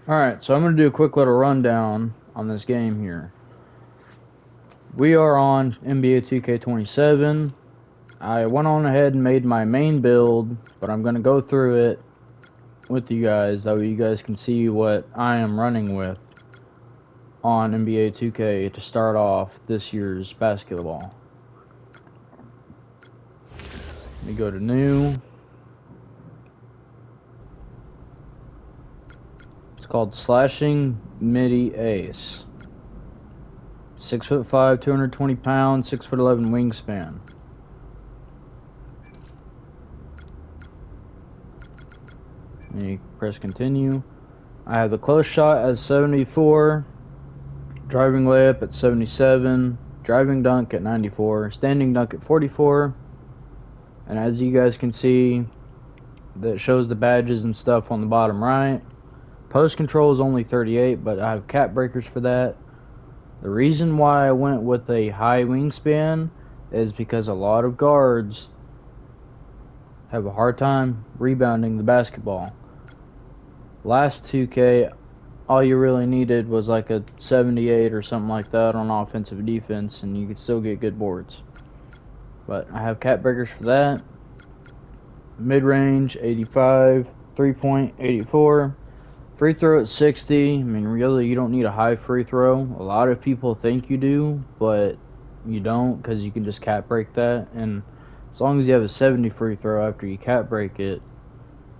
Alright, so I'm going to do a quick little rundown on this game here. We are on NBA 2K27. I went on ahead and made my main build, but I'm going to go through it with you guys. That way you guys can see what I am running with on NBA 2K to start off this year's basketball. Let me go to new. It's called Slashing Midi Ace. 6'5", 220 pounds, 6'11" wingspan. And you press continue. I have the close shot at 74, driving layup at 77, driving dunk at 94, standing dunk at 44. And as you guys can see, that shows the badges and stuff on the bottom right. Post control is only 38, but I have cap breakers for that. The reason why I went with a high wingspan is because a lot of guards have a hard time rebounding the basketball. Last 2K, all you really needed was like a 78 or something like that on offensive defense, and you could still get good boards. But I have cap breakers for that. Mid-range, 85. 3-point, 84. Free throw at 60. I mean, really, you don't need a high free throw. A lot of people think you do, but you don't, because you can just cap break that. And as long as you have a 70 free throw after you cap break it,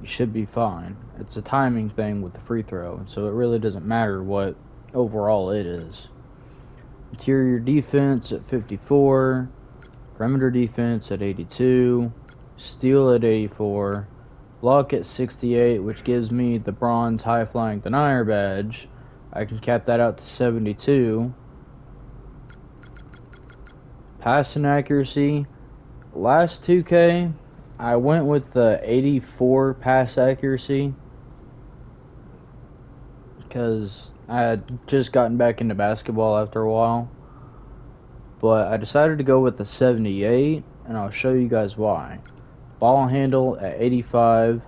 you should be fine. It's a timing thing with the free throw, so it really doesn't matter what overall it is. Interior defense at 54. Perimeter defense at 82. Steal at 84. Block at 68, which gives me the bronze high flying denier badge. I can cap that out to 72. Passing accuracy. Last 2K, I went with the 84 pass accuracy because I had just gotten back into basketball after a while. But I decided to go with the 78, and I'll show you guys why. Ball handle at 85.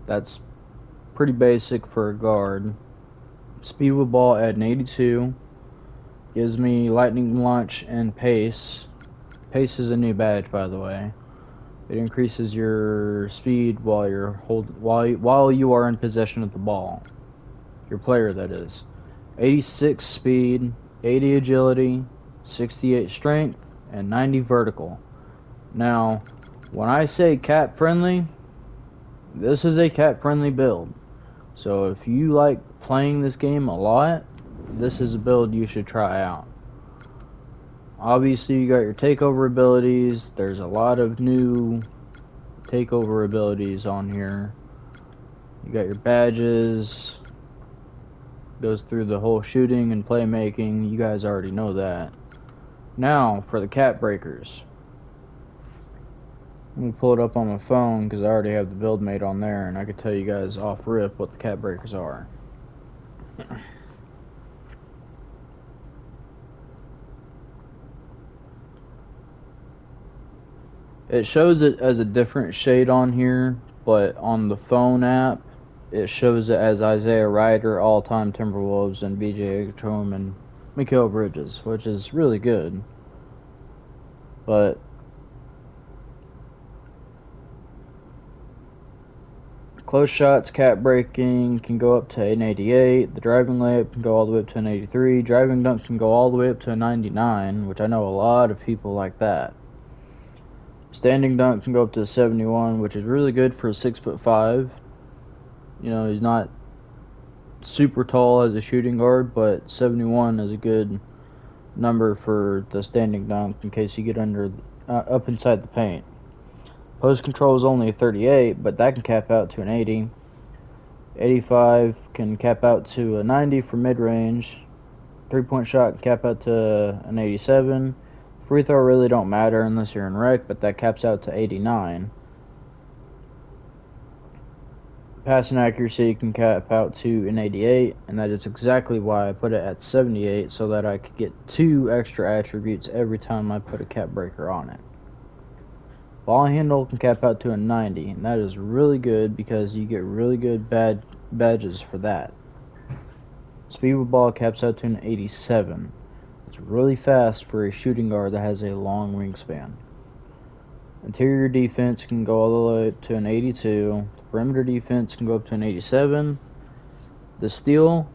That's pretty basic for a guard. Speed with ball at an 82. Gives me lightning launch and pace. Pace is a new badge, by the way. It increases your speed while you are in possession of the ball. Your player, that is. 86 speed, 80 agility, 68 strength, and 90 vertical. Now, when I say cap friendly, this is a cap friendly build. So if you like playing this game a lot, this is a build you should try out. Obviously, you got your takeover abilities. There's a lot of new takeover abilities on here. You got your badges. Goes through the whole shooting and playmaking. You guys already know that. Now, for the cap breakers. Let me pull it up on my phone because I already have the build made on there, and I can tell you guys off rip what the cap breakers are. It shows it as a different shade on here, but on the phone app, it shows it as Isaiah Ryder, all-time Timberwolves, and BJ Armstrong and Mikal Bridges, which is really good. But close shots, cap breaking can go up to an 88. The driving layup can go all the way up to an 83. Driving dunks can go all the way up to a 99, which I know a lot of people like that. Standing dunk can go up to a 71, which is really good for a 6'5". You know, he's not super tall as a shooting guard, but 71 is a good number for the standing dunk in case you get up inside the paint. Post control is only a 38, but that can cap out to an 80. 85 can cap out to a 90 for mid-range. 3-point shot can cap out to an 87. Free throw really don't matter unless you're in rec, but that caps out to 89. Passing accuracy can cap out to an 88, and that is exactly why I put it at 78, so that I could get 2 extra attributes every time I put a cap breaker on it. Ball handle can cap out to a 90, and that is really good because you get really good badges for that. Speed with ball caps out to an 87. It's really fast for a shooting guard that has a long wingspan. Interior defense can go all the way up to an 82. The perimeter defense can go up to an 87. The steal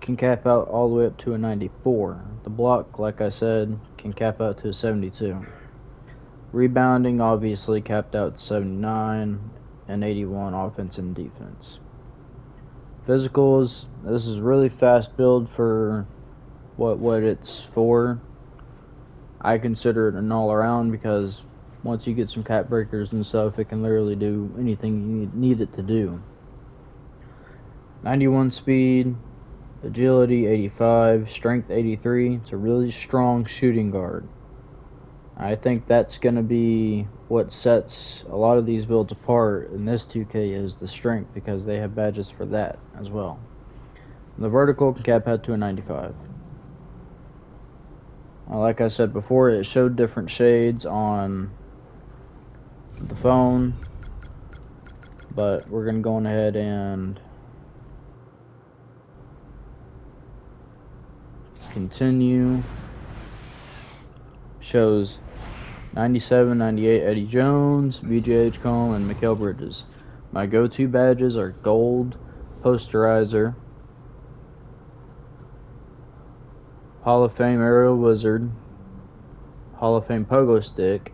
can cap out all the way up to a 94. The block, like I said, can cap out to a 72. Rebounding obviously capped out to 79 and 81 offense and defense. Physicals, this is really fast build for what it's for. I consider it an all-around because once you get some cap breakers and stuff, it can literally do anything you need it to do. 91 speed, agility 85, strength 83. It's a really strong shooting guard. I think that's going to be what sets a lot of these builds apart in this 2K is the strength, because they have badges for that as well. The vertical can cap out to a 95. Like I said before, it showed different shades on the phone, but we're going to go on ahead and continue. Shows 97, 98 Eddie Jones, BJ Cole, and Mikal Bridges. My go-to badges are Gold Posterizer, Hall of Fame Aerial Wizard, Hall of Fame Pogo Stick,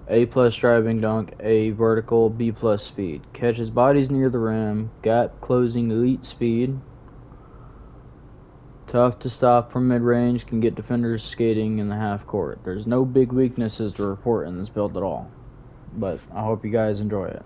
A+ Driving Dunk, A Vertical, B+ Speed. Catches bodies near the rim, gap closing elite speed. Tough to stop from mid-range, can get defenders skating in the half court. There's no big weaknesses to report in this build at all, but I hope you guys enjoy it.